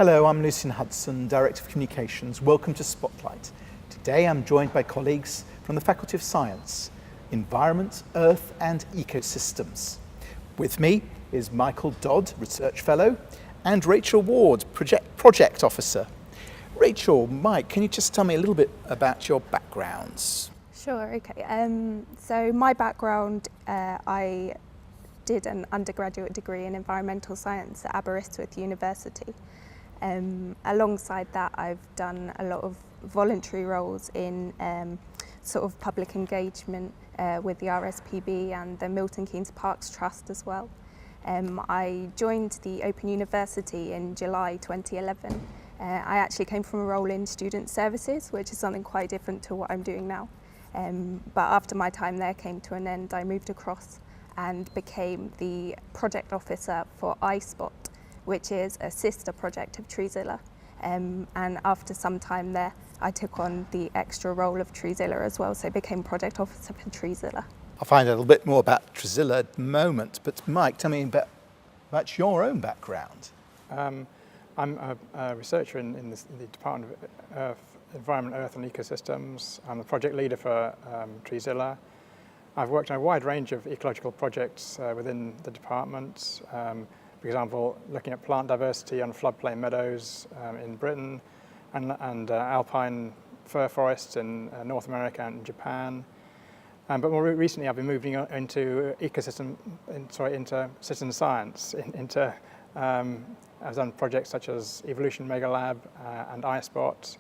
Hello, I'm Lucian Hudson, Director of Communications. Welcome to Spotlight. Today I'm joined by colleagues from the Faculty of Science, Environment, Earth and Ecosystems. With me is Michael Dodd, Research Fellow, and Rachel Ward, Project Officer. Rachel, Mike, can you just tell me a little bit about your backgrounds? Sure, okay. So my background, I did an undergraduate degree in environmental science at Aberystwyth University. Alongside that, I've done a lot of voluntary roles in sort of public engagement with the RSPB and the Milton Keynes Parks Trust as well. I joined the Open University in July 2011. I actually came from a role in student services, which is something quite different to what I'm doing now. But after my time there came to an end, I moved across and became the project officer for iSpot, which is a sister project of Treezilla. And after some time there, I took on the extra role of Treezilla as well, so I became project officer for Treezilla. I'll find out a little bit more about Treezilla at the moment, but Mike, tell me about your own background. I'm a researcher in the Department of Environment, Earth and Ecosystems. I'm the project leader for Treezilla. I've worked on a wide range of ecological projects within the department. For example, looking at plant diversity on floodplain meadows in Britain and alpine fir forests in North America and Japan. But more recently, I've been moving into into citizen science. I've done projects such as Evolution Mega Lab and iSpot.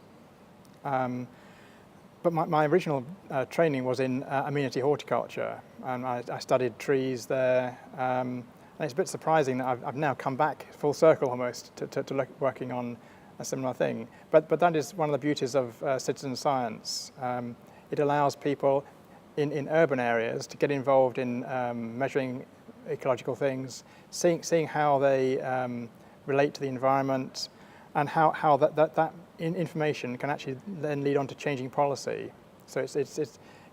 But my original training was in amenity horticulture, and I studied trees there. And it's a bit surprising that I've now come back full circle almost to working on a similar thing. But that is one of the beauties of citizen science. It allows people in urban areas to get involved in measuring ecological things, seeing how they relate to the environment, and how that information can actually then lead on to changing policy. So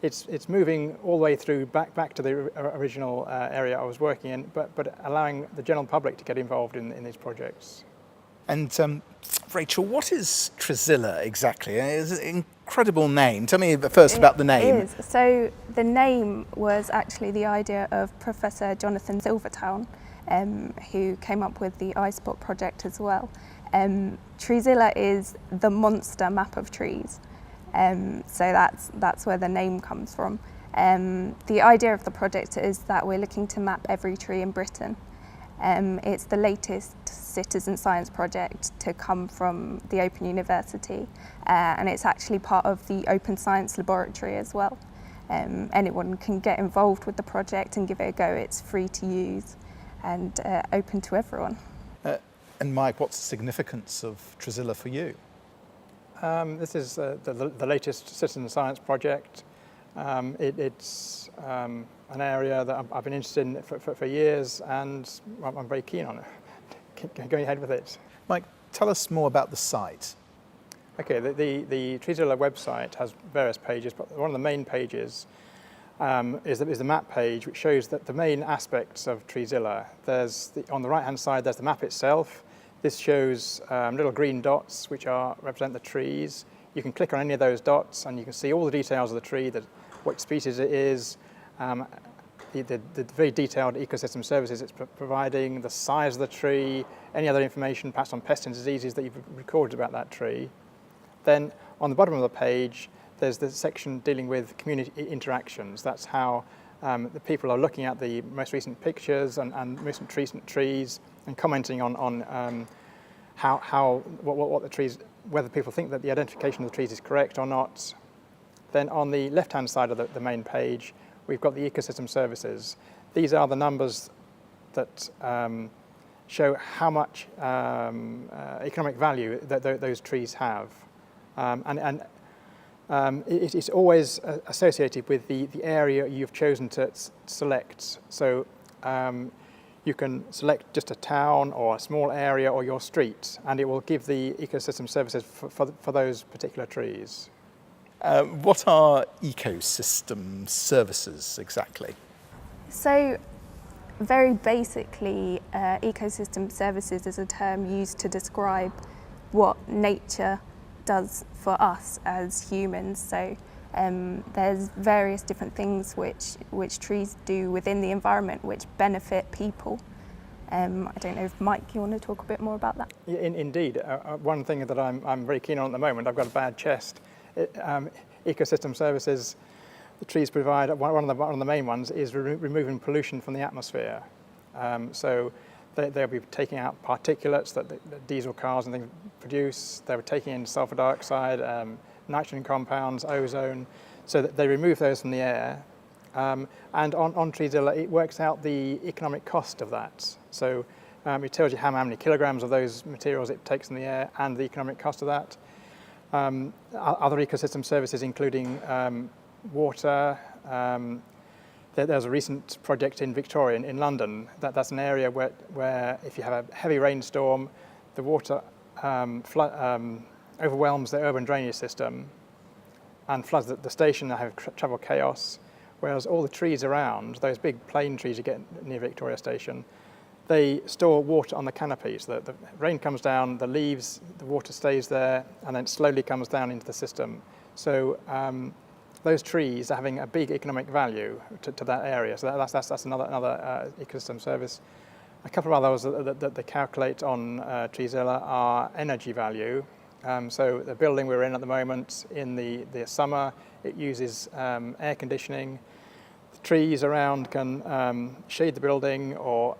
it's moving all the way through back to the original area I was working in, but allowing the general public to get involved in these projects. And Rachel, what is Treezilla exactly? It's an incredible name. Tell me first about the name. It is. So the name was actually the idea of Professor Jonathan Silvertown, who came up with the iSpot project as well. Treezilla is the monster map of trees, so that's where the name comes from. The idea of the project is that we're looking to map every tree in Britain. It's the latest citizen science project to come from the Open University, and it's actually part of the Open Science Laboratory as well. Anyone can get involved with the project and give it a go. It's free to use and open to everyone. And Mike, what's the significance of Treezilla for you? This is the latest citizen science project. It's an area that I've been interested in for years, and I'm very keen on it, going ahead with it. Mike, tell us more about the site. Okay, the Treezilla website has various pages, but one of the main pages is the map page, which shows that the main aspects of Treezilla. On the right-hand side, there's the map itself. This shows little green dots, which represent the trees. You can click on any of those dots, and you can see all the details of the tree, what species it is, the very detailed ecosystem services it's providing, the size of the tree, any other information, perhaps on pests and diseases that you've recorded about that tree. Then on the bottom of the page, there's the section dealing with community interactions. That's how the people are looking at the most recent pictures and most recent trees and commenting on what the trees, whether people think that the identification of the trees is correct or not. Then on the left-hand side of the main page, we've got the ecosystem services. These are the numbers that show how much economic value that those trees have. It is always associated with the area you've chosen to select. So you can select just a town or a small area or your street, and it will give the ecosystem services for those particular trees. What are ecosystem services exactly? So very basically, ecosystem services is a term used to describe what nature does for us as humans. So there's various different things which trees do within the environment which benefit people. I don't know if Mike, you want to talk a bit more about that? Indeed, one thing that I'm very keen on at the moment, I've got a bad chest. Ecosystem services, the trees provide, one of the main ones is removing pollution from the atmosphere. So they'll be taking out particulates that the diesel cars and things produce. They're taking in sulfur dioxide, nitrogen compounds, ozone, so that they remove those from the air. And on Treezilla, it works out the economic cost of that. So it tells you how many kilograms of those materials it takes in the air and the economic cost of that. Other ecosystem services, including water. There's a recent project in Victoria, in London, that's an area where if you have a heavy rainstorm, the water overwhelms the urban drainage system and floods the station. They have travel chaos, whereas all the trees around, those big plane trees you get near Victoria Station, they store water on the canopies. The rain comes down, the leaves, the water stays there, and then it slowly comes down into the system. So those trees are having a big economic value to that area. So that's another ecosystem service. A couple of others that they calculate on Treezilla are energy value. So the building we're in at the moment, in the summer, it uses air conditioning. The trees around can shade the building or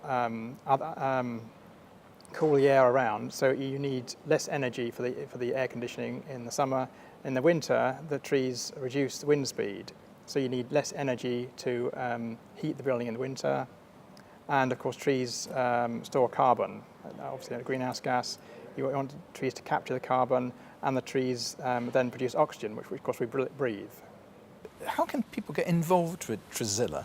cool the air around. So you need less energy for the air conditioning in the summer. In the winter, the trees reduce the wind speed, so you need less energy to heat the building in the winter. And of course, trees store carbon, obviously a greenhouse gas. You want trees to capture the carbon, and the trees then produce oxygen, which of course we breathe. How can people get involved with Treezilla?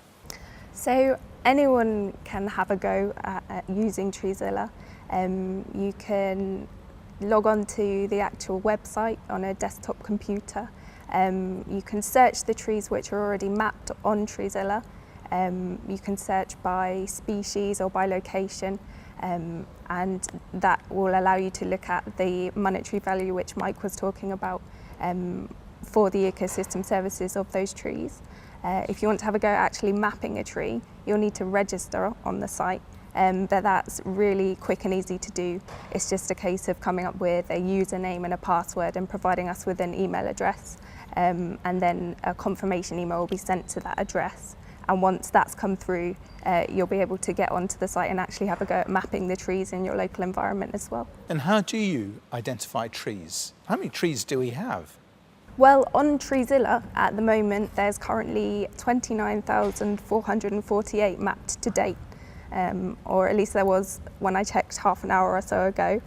So anyone can have a go at using Treezilla. You can log on to the actual website on a desktop computer. You can search the trees which are already mapped on Treezilla. You can search by species or by location, and that will allow you to look at the monetary value which Mike was talking about for the ecosystem services of those trees. If you want to have a go at actually mapping a tree, you'll need to register on the site. But that's really quick and easy to do. It's just a case of coming up with a username and a password and providing us with an email address. And then a confirmation email will be sent to that address. And once that's come through, you'll be able to get onto the site and actually have a go at mapping the trees in your local environment as well. And how do you identify trees? How many trees do we have? Well, on Treezilla at the moment, there's currently 29,448 mapped to date. Or at least there was when I checked half an hour or so ago.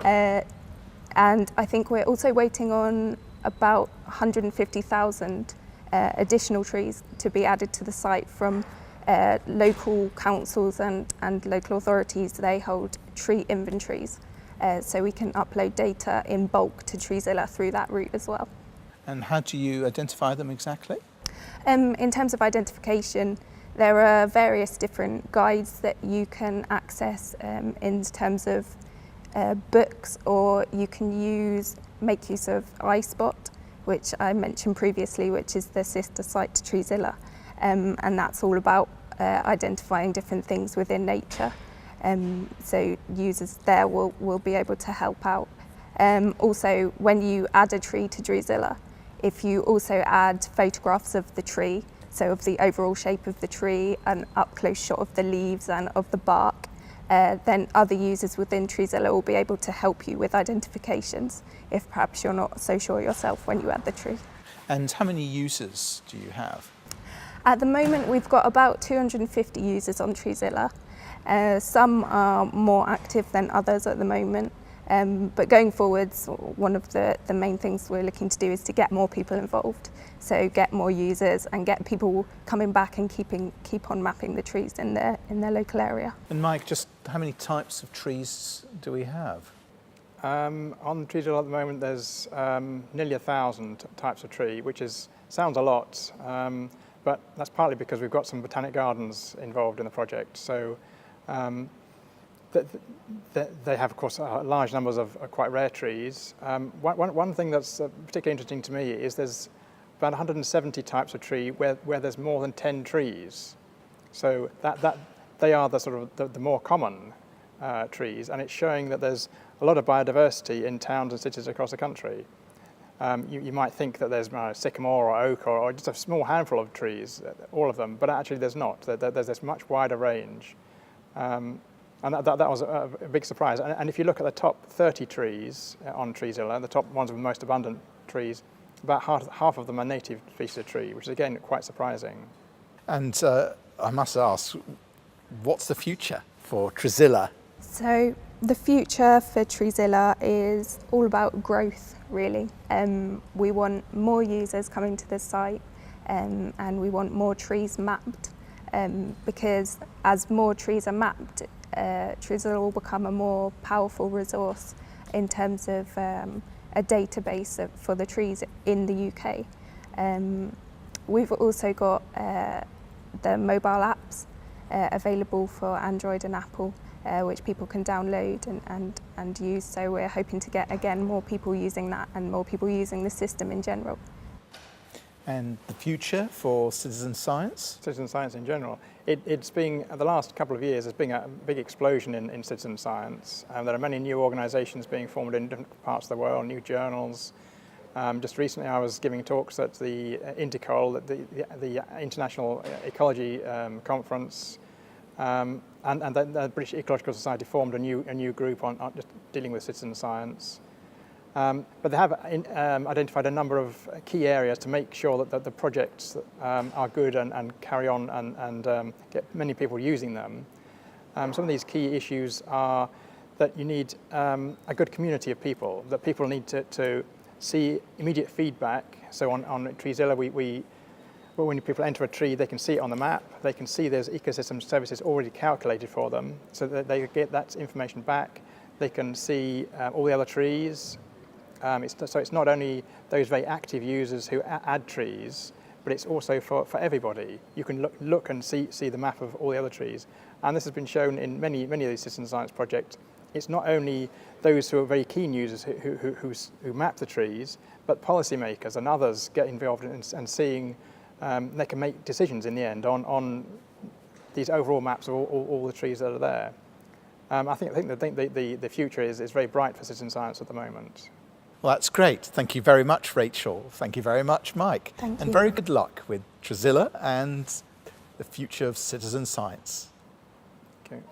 And I think we're also waiting on about 150,000 additional trees to be added to the site from local councils and local authorities. They hold tree inventories, so we can upload data in bulk to Treezilla through that route as well. And how do you identify them exactly? In terms of identification, there are various different guides that you can access in terms of books, or you can make use of iSpot, which I mentioned previously, which is the sister site to Treezilla, and that's all about identifying different things within nature. So users there will be able to help out. Also, when you add a tree to Treezilla, if you also add photographs of the tree, so of the overall shape of the tree, an up-close shot of the leaves and of the bark, then other users within Treezilla will be able to help you with identifications if perhaps you're not so sure yourself when you add the tree. And how many users do you have? At the moment, we've got about 250 users on Treezilla. Some are more active than others at the moment. But going forwards, one of the main things we're looking to do is to get more people involved. So get more users and get people coming back and keep on mapping the trees in their local area. And Mike, just how many types of trees do we have? On Treezilla at the moment, there's nearly 1,000 types of tree, which sounds a lot, but that's partly because we've got some botanic gardens involved in the project. So They have, of course, large numbers of quite rare trees. One thing that's particularly interesting to me is there's about 170 types of tree where there's more than 10 trees. So that they are the sort of the more common trees, and it's showing that there's a lot of biodiversity in towns and cities across the country. You might think that there's sycamore or oak or just a small handful of trees, all of them, but actually there's not. There's this much wider range. And that was a big surprise. And if you look at the top 30 trees on Treezilla, the top ones with the most abundant trees, about half of them are native species of tree, which is again quite surprising. And I must ask, what's the future for Treezilla? So the future for Treezilla is all about growth, really. We want more users coming to the site, and we want more trees mapped, because as more trees are mapped, Treezilla will become a more powerful resource in terms of a database for the trees in the UK. We've also got the mobile apps available for Android and Apple, which people can download and use. So we're hoping to get, again, more people using that and more people using the system in general. And the future for citizen science? Citizen science in general. It's been, the last couple of years, there's been a big explosion in citizen science. There are many new organisations being formed in different parts of the world, new journals. Just recently I was giving talks at the Intercol, the International Ecology Conference, and the British Ecological Society formed a new group on just dealing with citizen science. But they have identified a number of key areas to make sure that the projects are good and carry on and get many people using them. Some of these key issues are that you need a good community of people, that people need to see immediate feedback. So on Treezilla, when people enter a tree, they can see it on the map, they can see there's ecosystem services already calculated for them, so that they get that information back. They can see all the other trees. So it's not only those very active users who add trees, but it's also for everybody. You can look and see the map of all the other trees. And this has been shown in many of these citizen science projects. It's not only those who are very keen users who map the trees, but policymakers and others get involved and seeing they can make decisions in the end on these overall maps of all the trees that are there. I think the future is very bright for citizen science at the moment. Well, that's great. Thank you very much, Rachel. Thank you very much, Mike. Thank you. And very good luck with Treezilla and the future of citizen science. Okay.